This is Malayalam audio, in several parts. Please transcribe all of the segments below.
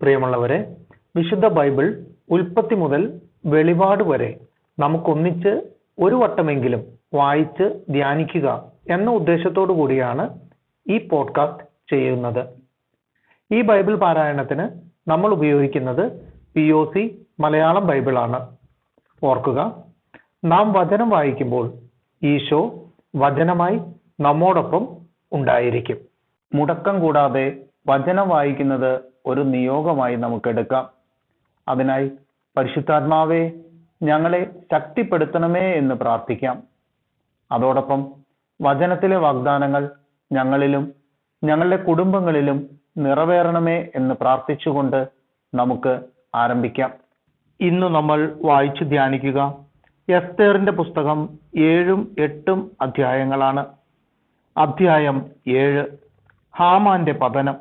പ്രിയമുള്ളവരെ, വിശുദ്ധ ബൈബിൾ ഉൽപ്പത്തി മുതൽ വെളിപാട് വരെ നമുക്കൊന്നിച്ച് ഒരു വട്ടമെങ്കിലും വായിച്ച് ധ്യാനിക്കുക എന്ന ഉദ്ദേശത്തോടു കൂടിയാണ് ഈ പോഡ്കാസ്റ്റ് ചെയ്യുന്നത്. ഈ ബൈബിൾ പാരായണത്തിന് നമ്മൾ ഉപയോഗിക്കുന്നത് POC മലയാളം ബൈബിളാണ്. ഓർക്കുക, നാം വചനം വായിക്കുമ്പോൾ ഈശോ വചനമായി നമ്മോടൊപ്പം ഉണ്ടായിരിക്കും. മുടക്കം കൂടാതെ വചനം വായിക്കുന്നത് ഒരു നിയോഗമായി നമുക്കെടുക്കാം. അതിനായി പരിശുദ്ധാത്മാവേ, ഞങ്ങളെ ശക്തിപ്പെടുത്തണമേ എന്ന് പ്രാർത്ഥിക്കാം. അതോടൊപ്പം വചനത്തിലെ വാഗ്ദാനങ്ങൾ ഞങ്ങളിലും ഞങ്ങളുടെ കുടുംബങ്ങളിലും നിറവേറണമേ എന്ന് പ്രാർത്ഥിച്ചുകൊണ്ട് നമുക്ക് ആരംഭിക്കാം. ഇന്ന് നമ്മൾ വായിച്ചു ധ്യാനിക്കുക എസ്തേറിന്റെ പുസ്തകം 7ഉം 8ഉം അധ്യായങ്ങളാണ്. അധ്യായം 7, ഹാമാന്റെ പതനം.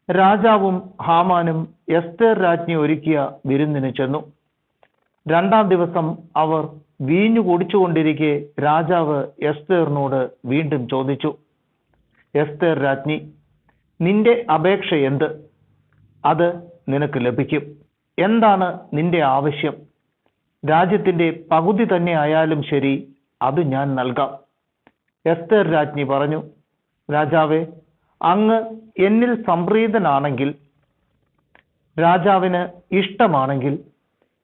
രാജാവും ഹാമാനും എസ്തേർ രാജ്ഞി ഒരുക്കിയ വിരുന്നിന് ചെന്നു. 2-ാം ദിവസം അവർ വീഞ്ഞു കുടിച്ചുകൊണ്ടിരിക്കെ രാജാവ് എസ്തേറിനോട് വീണ്ടും ചോദിച്ചു, എസ്തേർ രാജ്ഞി, നിന്റെ അപേക്ഷ എന്ത്? അത് നിനക്ക് ലഭിക്കും. എന്താണ് നിന്റെ ആവശ്യം? രാജ്യത്തിന്റെ പകുതി തന്നെ ആയാലും ശരി, അത് ഞാൻ നൽകാം. എസ്തേർ രാജ്ഞി പറഞ്ഞു, രാജാവേ, അങ്ങ് എന്നിൽ സംപ്രീതനാണെങ്കിൽ, രാജാവിന് ഇഷ്ടമാണെങ്കിൽ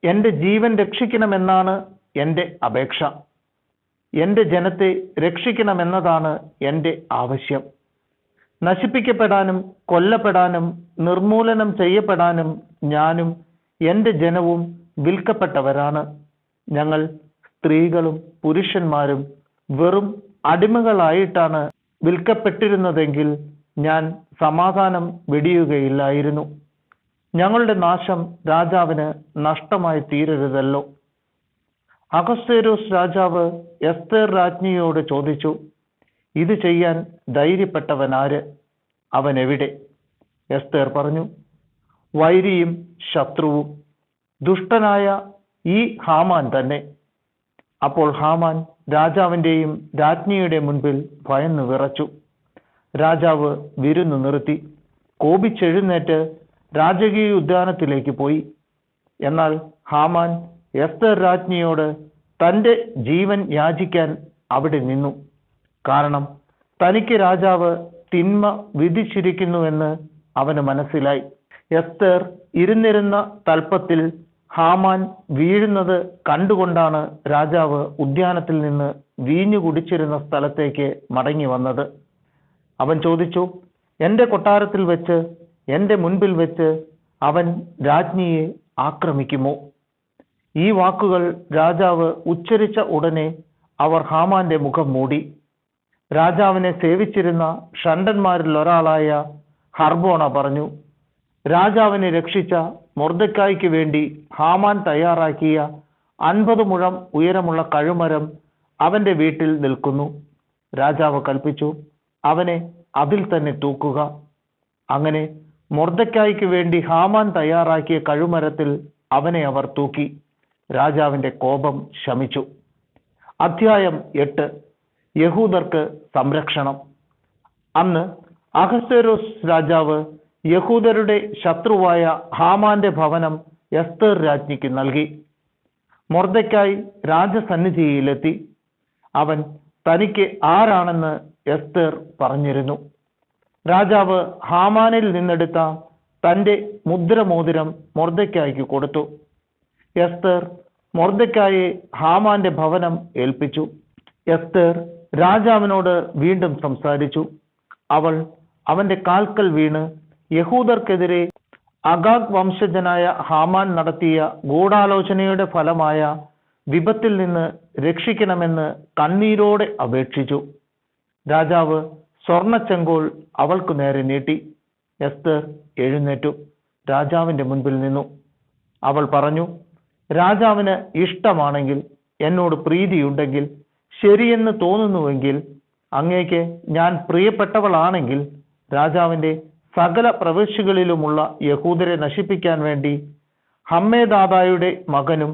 എൻ്റെ ജീവൻ രക്ഷിക്കണമെന്നാണ് എൻ്റെ അപേക്ഷ. എൻ്റെ ജനത്തെ രക്ഷിക്കണമെന്നതാണ് എൻ്റെ ആവശ്യം. നശിപ്പിക്കപ്പെടാനും കൊല്ലപ്പെടാനും നിർമൂലനം ചെയ്യപ്പെടാനും ഞാനും എൻ്റെ ജനവും വിൽക്കപ്പെട്ടവരാണ്. ഞങ്ങൾ സ്ത്രീകളും പുരുഷന്മാരും വെറും അടിമകളായിട്ടാണ് വിൽക്കപ്പെട്ടിരുന്നതെങ്കിൽ ഞാൻ സമാധാനം വെടിയുകയില്ലായിരുന്നു. ഞങ്ങളുടെ നാശം രാജാവിന് നഷ്ടമായി തീരരുതല്ലോ. അഹസ്വേരോസ് രാജാവ് എസ്തേർ രാജ്ഞിയോട് ചോദിച്ചു, ഇത് ചെയ്യാൻ ധൈര്യപ്പെട്ടവനാര്? അവൻ എവിടെ? എസ്തേർ പറഞ്ഞു, വൈരിയും ശത്രുവും ദുഷ്ടനായ ഈ ഹാമാൻ തന്നെ. അപ്പോൾ ഹാമാൻ രാജാവിൻ്റെയും രാജ്ഞിയുടെ മുൻപിൽ ഭയന്നു വിറച്ചു. രാജാവ് വിരുന്നു നിർത്തി കോപിച്ചെഴുന്നേറ്റ് രാജകീയ ഉദ്യാനത്തിലേക്ക് പോയി. എന്നാൽ ഹാമാൻ എസ്തേർ രാജ്ഞിയോട് തൻ്റെ ജീവൻ യാചിക്കാൻ അവിടെ നിന്നു. കാരണം തനിക്ക് രാജാവ് തിന്മ വിധിച്ചിരിക്കുന്നുവെന്ന് അവന് മനസ്സിലായി. എസ്തേർ ഇരുന്നിരുന്ന തൽപ്പത്തിൽ ഹാമാൻ വീഴുന്നത് കണ്ടുകൊണ്ടാണ് രാജാവ് ഉദ്യാനത്തിൽ നിന്ന് വീഞ്ഞു കുടിച്ചിരുന്ന സ്ഥലത്തേക്ക് മടങ്ങി വന്നത്. അവൻ ചോദിച്ചു, എൻ്റെ കൊട്ടാരത്തിൽ വെച്ച്, എൻ്റെ മുൻപിൽ വെച്ച് അവൻ രാജ്ഞിയെ ആക്രമിക്കുമോ? ഈ വാക്കുകൾ രാജാവ് ഉച്ചരിച്ച ഉടനെ അവർ ഹാമാന്റെ മുഖം മൂടി. രാജാവിനെ സേവിച്ചിരുന്ന ഷണ്ഡന്മാരിൽ ഒരാളായ ഹർബോണ പറഞ്ഞു, രാജാവിനെ രക്ഷിച്ച മൊർദെഖായിക്ക് വേണ്ടി ഹാമാൻ തയ്യാറാക്കിയ 50 മുഴം ഉയരമുള്ള കഴുമരം അവന്റെ വീട്ടിൽ നിൽക്കുന്നു. രാജാവ് കൽപ്പിച്ചു, അവനെ അതിൽ തന്നെ തൂക്കുക. അങ്ങനെ മൊർദെഖായിക്ക് വേണ്ടി ഹാമാൻ തയ്യാറാക്കിയ കഴുമരത്തിൽ അവനെ അവർ തൂക്കി. രാജാവിന്റെ കോപം ശമിച്ചു. അധ്യായം 8, യഹൂദർക്ക് സംരക്ഷണം. അന്ന് അഹസ്വേരോസ് രാജാവ് യഹൂദരുടെ ശത്രുവായ ഹാമാന്റെ ഭവനം എസ്തേർ രാജ്ഞിക്ക് നൽകി. മൊർദെഖായി രാജസന്നിധിയിലെത്തി. അവൻ തനിക്ക് ആരാണെന്ന് എസ്തേർ പറഞ്ഞിരുന്നു. രാജാവ് ഹാമാനിൽ നിന്നെടുത്ത തൻ്റെ മുദ്രമോതിരം മൊർദെഖായിക്ക് കൊടുത്തു. എസ്തേർ മൊർദെഖായിയെ ഹാമാന്റെ ഭവനം ഏൽപ്പിച്ചു. എസ്തേർ രാജാവിനോട് വീണ്ടും സംസാരിച്ചു. അവൾ അവന്റെ കാൽക്കൽ വീണ് യഹൂദർക്കെതിരെ അഗാഗ് വംശജനായ ഹാമാൻ നടത്തിയ ഗൂഢാലോചനയുടെ ഫലമായ വിപത്തിൽ നിന്ന് രക്ഷിക്കണമെന്ന് കണ്ണീരോടെ അപേക്ഷിച്ചു. രാജാവ് സ്വർണച്ചെങ്കോൽ അവൾക്കു നേരെ നീട്ടി. എസ്തേർ എഴുന്നേറ്റു രാജാവിന്റെ മുൻപിൽ നിന്നു. അവൾ പറഞ്ഞു, രാജാവിന് ഇഷ്ടമാണെങ്കിൽ, എന്നോട് പ്രീതിയുണ്ടെങ്കിൽ, ശരിയെന്ന് തോന്നുന്നുവെങ്കിൽ, അങ്ങേക്ക് ഞാൻ പ്രിയപ്പെട്ടവളാണെങ്കിൽ, രാജാവിന്റെ സകല പ്രവിശ്യകളിലുമുള്ള യഹൂദരെ നശിപ്പിക്കാൻ വേണ്ടി ഹമ്മേദാദായുടെ മകനും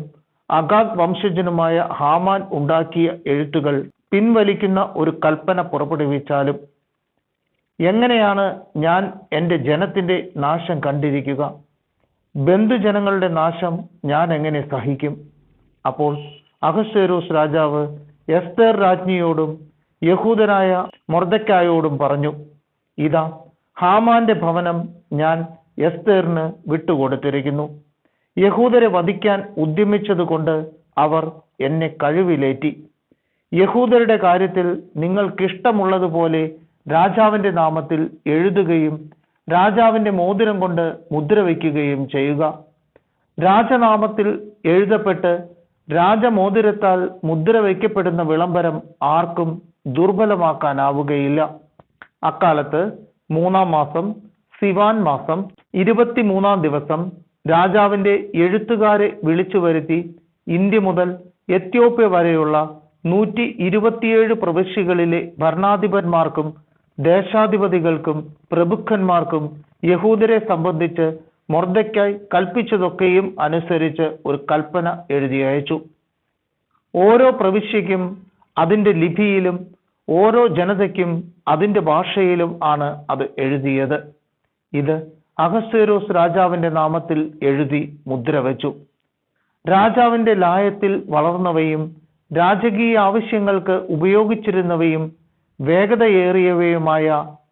അഗാഗ് വംശജനുമായ ഹാമാൻ ഉണ്ടാക്കിയ എഴുത്തുകൾ പിൻവലിക്കുന്ന ഒരു കൽപ്പന പുറപ്പെടുവിച്ചാലും എങ്ങനെയാണ് ഞാൻ എൻ്റെ ജനത്തിൻ്റെ നാശം കണ്ടിരിക്കുക? ബന്ധുജനങ്ങളുടെ നാശം ഞാൻ എങ്ങനെ സഹിക്കും? അപ്പോൾ അഹശ്വേരോസ് രാജാവ് എസ്തേർ രാജ്ഞിയോടും യഹൂദനായ മൊർദെഖായോടും പറഞ്ഞു, ഇതാ, ഹാമാന്റെ ഭവനം ഞാൻ എസ്തേറിന് വിട്ടുകൊടുത്തിരിക്കുന്നു. യഹൂദരെ വധിക്കാൻ ഉദ്യമിച്ചതുകൊണ്ട് അവർ എന്നെ കഴിവിലേറ്റി. യഹൂദരുടെ കാര്യത്തിൽ നിങ്ങൾക്കിഷ്ടമുള്ളതുപോലെ രാജാവിന്റെ നാമത്തിൽ എഴുതുകയും രാജാവിന്റെ മോതിരം കൊണ്ട് മുദ്രവയ്ക്കുകയും ചെയ്യുക. രാജനാമത്തിൽ എഴുതപ്പെട്ട് രാജമോതിരത്താൽ മുദ്ര വയ്ക്കപ്പെടുന്ന വിളംബരം ആർക്കും ദുർബലമാക്കാനാവുകയില്ല. അക്കാലത്ത് 3-ാം മാസം സിവാൻ മാസം 23-ാം ദിവസം രാജാവിന്റെ എഴുത്തുകാരെ വിളിച്ചു വരുത്തി ഇന്ത്യ മുതൽ എത്യോപ്യ വരെയുള്ള 127 പ്രവിശ്യകളിലെ ഭരണാധിപന്മാർക്കും ദേശാധിപതികൾക്കും പ്രഭുക്കന്മാർക്കും യഹൂദരെ സംബന്ധിച്ച് മൊർദെഖായി കൽപ്പിച്ചതൊക്കെയും അനുസരിച്ച് ഒരു കൽപ്പന എഴുതി അയച്ചു. ഓരോ പ്രവിശ്യയ്ക്കും അതിൻ്റെ ലിപിയിലും ഓരോ ജനതയ്ക്കും അതിൻ്റെ ഭാഷയിലും ആണ് അത് എഴുതിയത്. ഇത് അഹശ്വേരോസ് രാജാവിന്റെ നാമത്തിൽ എഴുതി മുദ്ര വെച്ചു. രാജാവിന്റെ ലായത്തിൽ വളർന്നവയും രാജകീയ ആവശ്യങ്ങൾക്ക് ഉപയോഗിച്ചിരുന്നവയും വേഗതയേറിയവയുമായ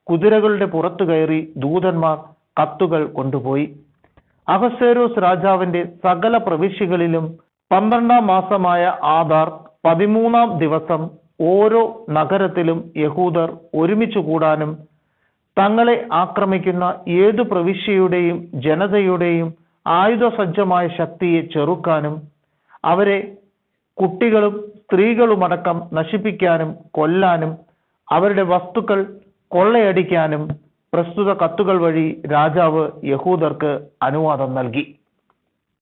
കുതിരകളുടെ പുറത്തു കയറി ദൂതന്മാർ കത്തുകൾ കൊണ്ടുപോയി. അഹശ്വേരോസ് രാജാവിന്റെ സകല പ്രവിശ്യകളിലും 12-ാം മാസമായ ആദാർ 13-ാം ദിവസം ഓരോ നഗരത്തിലും യഹൂദർ ഒരുമിച്ച് കൂടാനും തങ്ങളെ ആക്രമിക്കുന്ന ഏതു പ്രവിശ്യയുടെയും ജനതയുടെയും ആയുധസജ്ജമായ ശക്തിയെ ചെറുക്കാനും അവരെ കുട്ടികളും സ്ത്രീകളുമടക്കം നശിപ്പിക്കാനും കൊല്ലാനും അവരുടെ വസ്തുക്കൾ കൊള്ളയടിക്കാനും പ്രസ്തുത കത്തുകൾ വഴി രാജാവ് യഹൂദർക്ക് അനുവാദം നൽകി.